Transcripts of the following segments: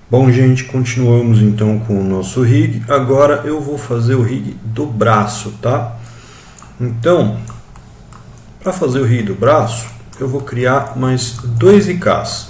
Bom, gente, continuamos então com o nosso rig. Agora eu vou fazer o rig do braço, tá? Então, para fazer o rig do braço, eu vou criar mais dois IKs.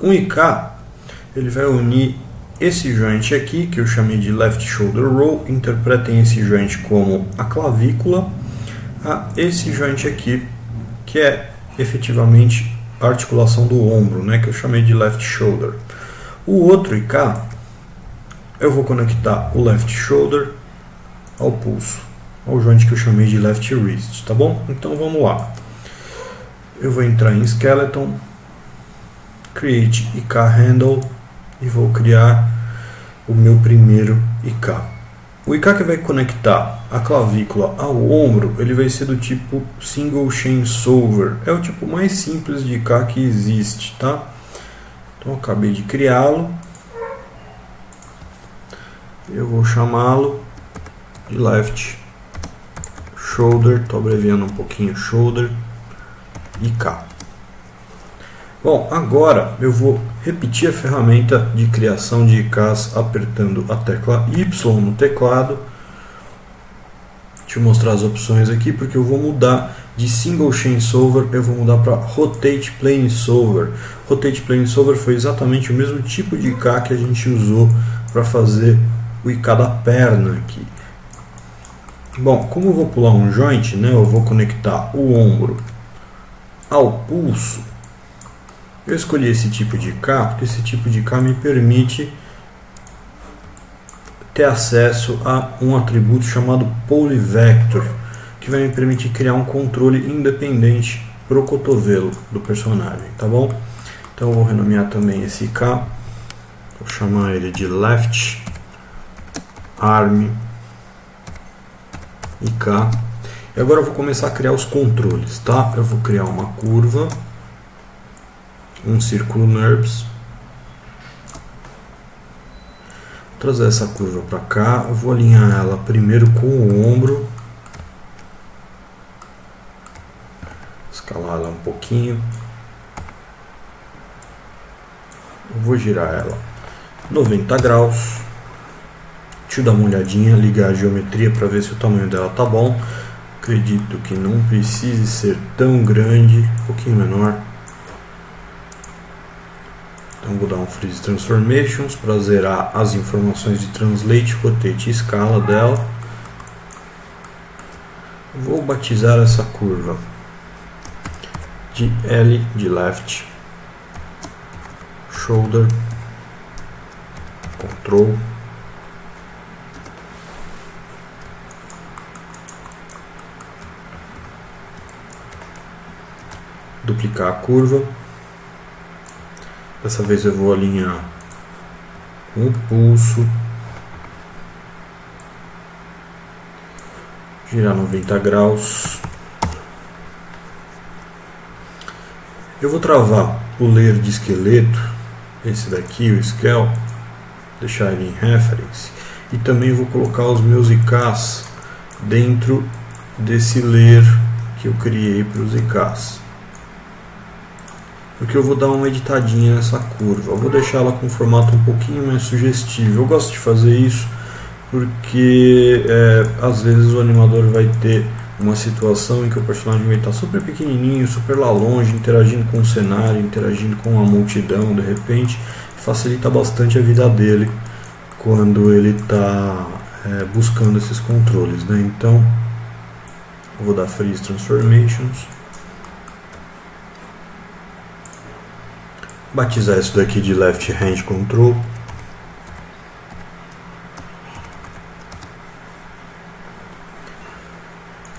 Um IK, ele vai unir esse joint aqui, que eu chamei de left shoulder roll. Interpretem esse joint como a clavícula, a esse joint aqui, que é efetivamente a articulação do ombro, né, que eu chamei de left shoulder. O outro IK, eu vou conectar o left shoulder ao pulso, ao joint que eu chamei de left wrist, tá bom? Então vamos lá. Eu vou entrar em Skeleton, Create IK Handle e vou criar o meu primeiro IK. O IK que vai conectar a clavícula ao ombro, ele vai ser do tipo Single Chain Solver. É o tipo mais simples de IK que existe, tá? Então eu acabei de criá-lo. Eu vou chamá-lo de Left Shoulder, estou abreviando um pouquinho Shoulder IK. Bom, agora eu vou repetir a ferramenta de criação de IKs apertando a tecla Y no teclado. Deixa eu mostrar as opções aqui, porque eu vou mudar de Single Chain Solver, eu vou mudar para Rotate Plane Solver. Rotate Plane Solver foi exatamente o mesmo tipo de IK que a gente usou para fazer o IK da perna aqui. Bom, como eu vou pular um joint, né, eu vou conectar o ombro ao pulso. Eu escolhi esse tipo de IK porque esse tipo de IK me permite ter acesso a um atributo chamado Polyvector, que vai me permitir criar um controle independente para o cotovelo do personagem, tá bom? Então eu vou renomear também esse IK, vou chamar ele de Left Arm IK. E agora eu vou começar a criar os controles, tá? Eu vou criar uma curva, um círculo NURBS, vou trazer essa curva para cá, eu vou alinhar ela primeiro com o ombro, escalar ela um pouquinho, eu vou girar ela 90 graus, deixa eu dar uma olhadinha, ligar a geometria para ver se o tamanho dela tá bom. Acredito que não precise ser tão grande, um pouquinho menor. Então vou dar um Freeze Transformations para zerar as informações de Translate, Rotate e escala dela. Vou batizar essa curva de L de Left Shoulder, Control. Duplicar a curva. Dessa vez eu vou alinhar o pulso, girar 90 graus. Eu vou travar o layer de esqueleto, esse daqui, o Scale, deixar ele em Reference, e também vou colocar os meus IKs dentro desse layer que eu criei para os IKs. Porque eu vou dar uma editadinha nessa curva, eu vou deixar ela com um formato um pouquinho mais sugestivo. Eu gosto de fazer isso porque às vezes o animador vai ter uma situação em que o personagem vai estar super pequenininho, super lá longe, interagindo com o cenário, interagindo com a multidão de repente, facilita bastante a vida dele quando ele está buscando esses controles, né? Então eu vou dar Freeze Transformations, batizar isso daqui de Left Hand Control.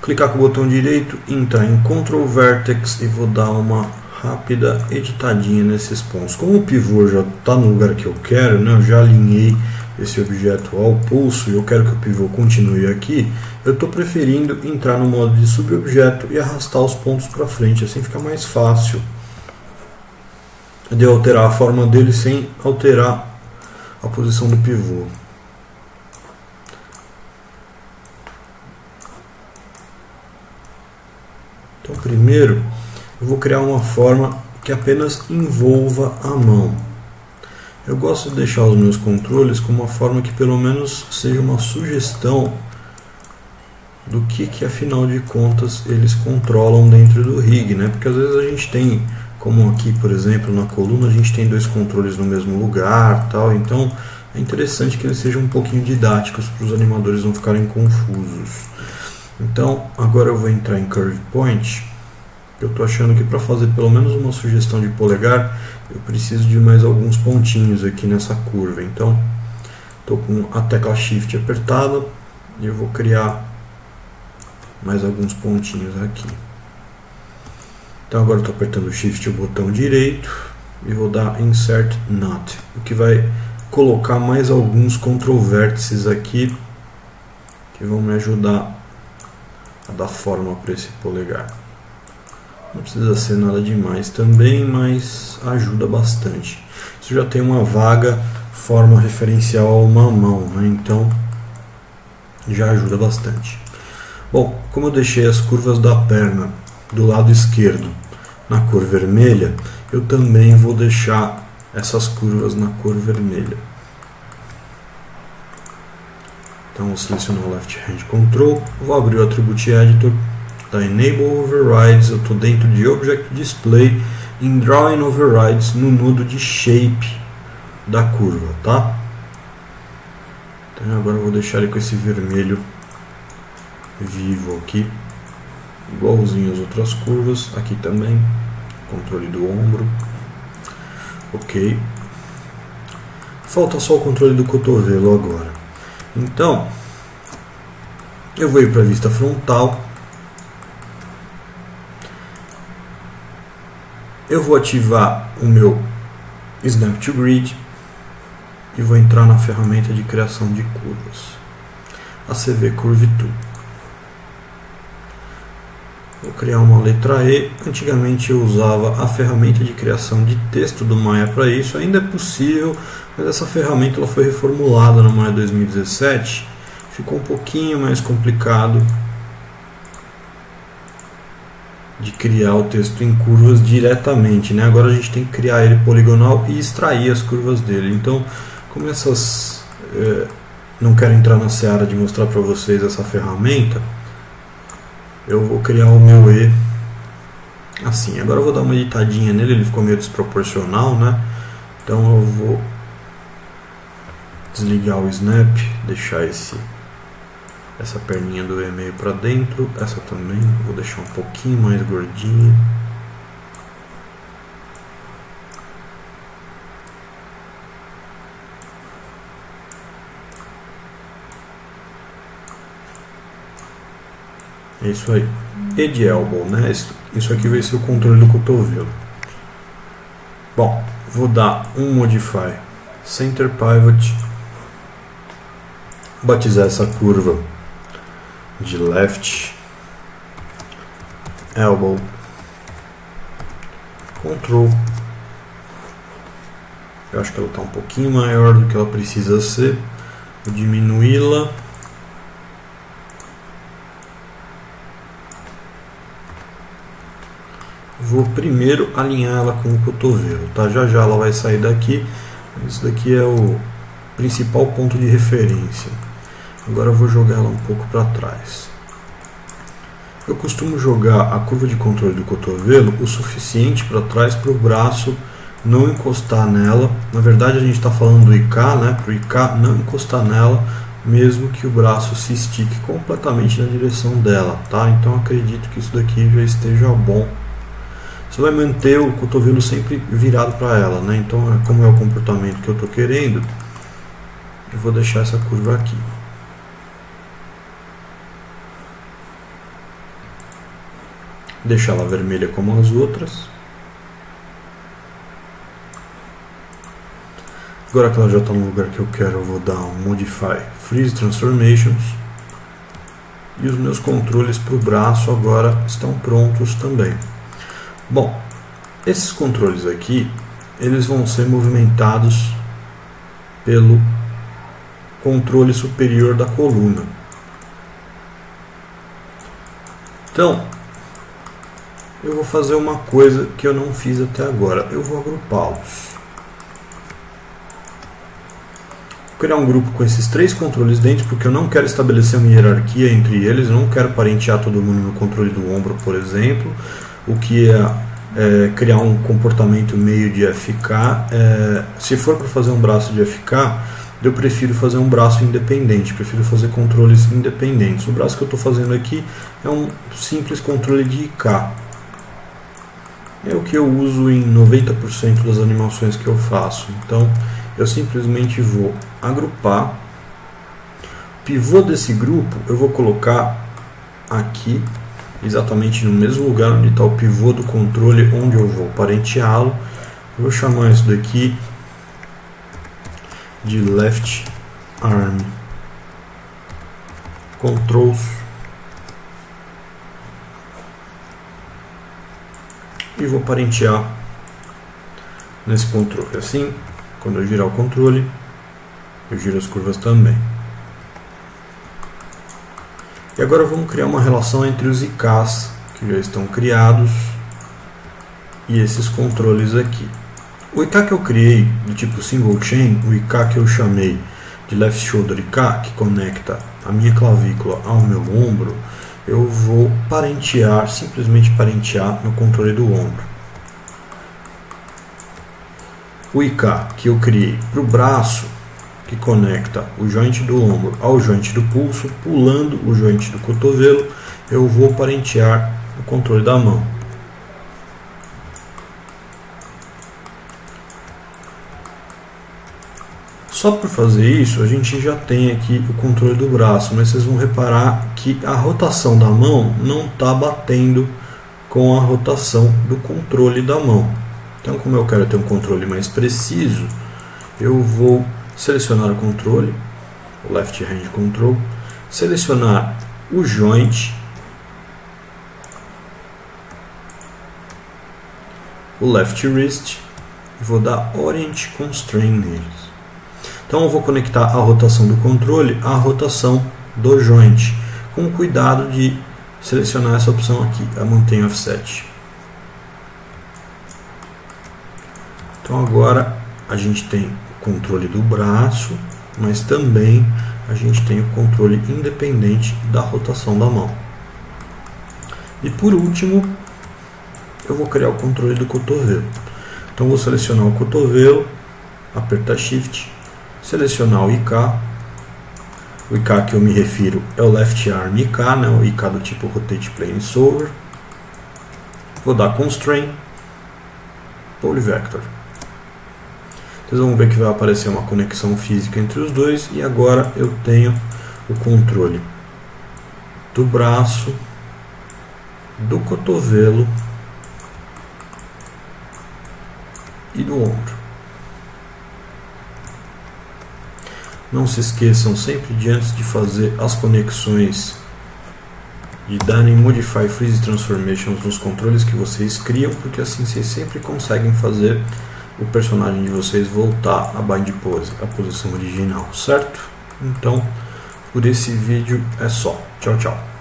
Clicar com o botão direito, entrar em Control Vertex e vou dar uma rápida editadinha nesses pontos. Como o pivô já está no lugar que eu quero, né, eu já alinhei esse objeto ao pulso e eu quero que o pivô continue aqui, eu estou preferindo entrar no modo de subobjeto e arrastar os pontos para frente, assim fica mais fácil de eu alterar a forma dele sem alterar a posição do pivô. Então primeiro eu vou criar uma forma que apenas envolva a mão. Eu gosto de deixar os meus controles com uma forma que pelo menos seja uma sugestão do que afinal de contas eles controlam dentro do rig, né? Porque às vezes a gente tem, como aqui por exemplo na coluna, a gente tem dois controles no mesmo lugar, tal. Então é interessante que eles sejam um pouquinho didáticos para os animadores não ficarem confusos. Então agora eu vou entrar em Curve Point. Eu estou achando que para fazer pelo menos uma sugestão de polegar eu preciso de mais alguns pontinhos aqui nessa curva. Então estou com a tecla Shift apertada e eu vou criar mais alguns pontinhos aqui. Então agora estou apertando o Shift e o botão direito e vou dar Insert Nut, o que vai colocar mais alguns control vértices aqui que vão me ajudar a dar forma para esse polegar. Não precisa ser nada demais também, mas ajuda bastante. Isso já tem uma vaga forma referencial a uma mão, né? Então já ajuda bastante. Bom, como eu deixei as curvas da perna do lado esquerdo na cor vermelha, eu também vou deixar essas curvas na cor vermelha. Então vou selecionar o Left Hand Control, vou abrir o Attribute Editor da Enable Overrides, eu estou dentro de Object Display, em Drawing Overrides, no nudo de Shape da curva, tá? Então agora eu vou deixar ele com esse vermelho vivo aqui, igualzinho às outras curvas, aqui também, controle do ombro, ok. Falta só o controle do cotovelo agora. Então, eu vou ir para a vista frontal. Eu vou ativar o meu Snap to Grid e vou entrar na ferramenta de criação de curvas, a CV Curve Tool. Vou criar uma letra E. Antigamente eu usava a ferramenta de criação de texto do Maya para isso, ainda é possível, mas essa ferramenta ela foi reformulada no Maya 2017, ficou um pouquinho mais complicado de criar o texto em curvas diretamente, né? Agora a gente tem que criar ele poligonal e extrair as curvas dele. Então, como essas não quero entrar na seara de mostrar para vocês essa ferramenta, eu vou criar o meu E assim. Agora eu vou dar uma editadinha nele, ele ficou meio desproporcional, né? Então eu vou desligar o Snap, deixar essa perninha do E meio para dentro, essa também vou deixar um pouquinho mais gordinha. É isso aí. E de elbow, né? Isso aqui vai ser o controle do cotovelo. Bom, vou dar um Modify Center Pivot, batizar essa curva de Left Elbow Control. Eu acho que ela está um pouquinho maior do que ela precisa ser. Vou diminuí-la. Vou primeiro alinhar ela com o cotovelo, tá? Já já ela vai sair daqui. Isso daqui é o principal ponto de referência. Agora eu vou jogar ela um pouco para trás. Eu costumo jogar a curva de controle do cotovelo o suficiente para trás para o braço não encostar nela. Na verdade a gente está falando do IK, né? Para o IK não encostar nela, mesmo que o braço se estique completamente na direção dela, tá? Então acredito que isso daqui já esteja bom. Você vai manter o cotovelo sempre virado para ela, né? Então, como é o comportamento que eu estou querendo, eu vou deixar essa curva aqui. Deixar ela vermelha como as outras. Agora que ela já está no lugar que eu quero, eu vou dar um Modify Freeze Transformations. E os meus controles para o braço agora estão prontos também. Bom, esses controles aqui, eles vão ser movimentados pelo controle superior da coluna. Então, eu vou fazer uma coisa que eu não fiz até agora. Eu vou agrupá-los. Vou criar um grupo com esses 3 controles dentro, porque eu não quero estabelecer uma hierarquia entre eles. Eu não quero parentear todo mundo no controle do ombro, por exemplo. O que é criar um comportamento meio de FK. Se for para fazer um braço de FK, eu prefiro fazer um braço independente, prefiro fazer controles independentes. O braço que eu estou fazendo aqui é um simples controle de IK. É o que eu uso em 90% das animações que eu faço. Então, eu simplesmente vou agrupar. O pivô desse grupo eu vou colocar aqui, exatamente no mesmo lugar onde está o pivô do controle, onde eu vou parenteá-lo. Eu vou chamar isso daqui de Left Arm Controls. E vou parentear nesse controle. Assim, quando eu girar o controle, eu giro as curvas também. E agora vamos criar uma relação entre os IKs que já estão criados e esses controles aqui. O IK que eu criei do tipo Single Chain, o IK que eu chamei de Left Shoulder IK, que conecta a minha clavícula ao meu ombro, eu vou parentear, simplesmente parentear no controle do ombro. O IK que eu criei para o braço, que conecta o joint do ombro ao joint do pulso, pulando o joint do cotovelo, eu vou parentear no controle da mão. Só por fazer isso, a gente já tem aqui o controle do braço, mas vocês vão reparar que a rotação da mão não está batendo com a rotação do controle da mão. Então, como eu quero ter um controle mais preciso, eu vou selecionar o controle, o Left Hand Control, selecionar o joint, o Left Wrist, e vou dar Orient Constraint neles. Então eu vou conectar a rotação do controle à rotação do joint, com cuidado de selecionar essa opção aqui, a Maintain Offset. Então agora a gente tem o controle do braço, mas também a gente tem o controle independente da rotação da mão. E por último, eu vou criar o controle do cotovelo. Então vou selecionar o cotovelo, apertar Shift, selecionar o IK. O IK que eu me refiro é o Left Arm IK, né? O IK do tipo Rotate Plane Solver. Vou dar Constraint, Pole Vector. Vocês vão ver que vai aparecer uma conexão física entre os dois. E agora eu tenho o controle do braço, do cotovelo e do ombro. Não se esqueçam sempre de, antes de fazer as conexões, de darem Modify Freeze Transformations nos controles que vocês criam, porque assim vocês sempre conseguem fazer o personagem de vocês voltar a bind pose, a posição original, certo? Então, por esse vídeo é só. Tchau, tchau.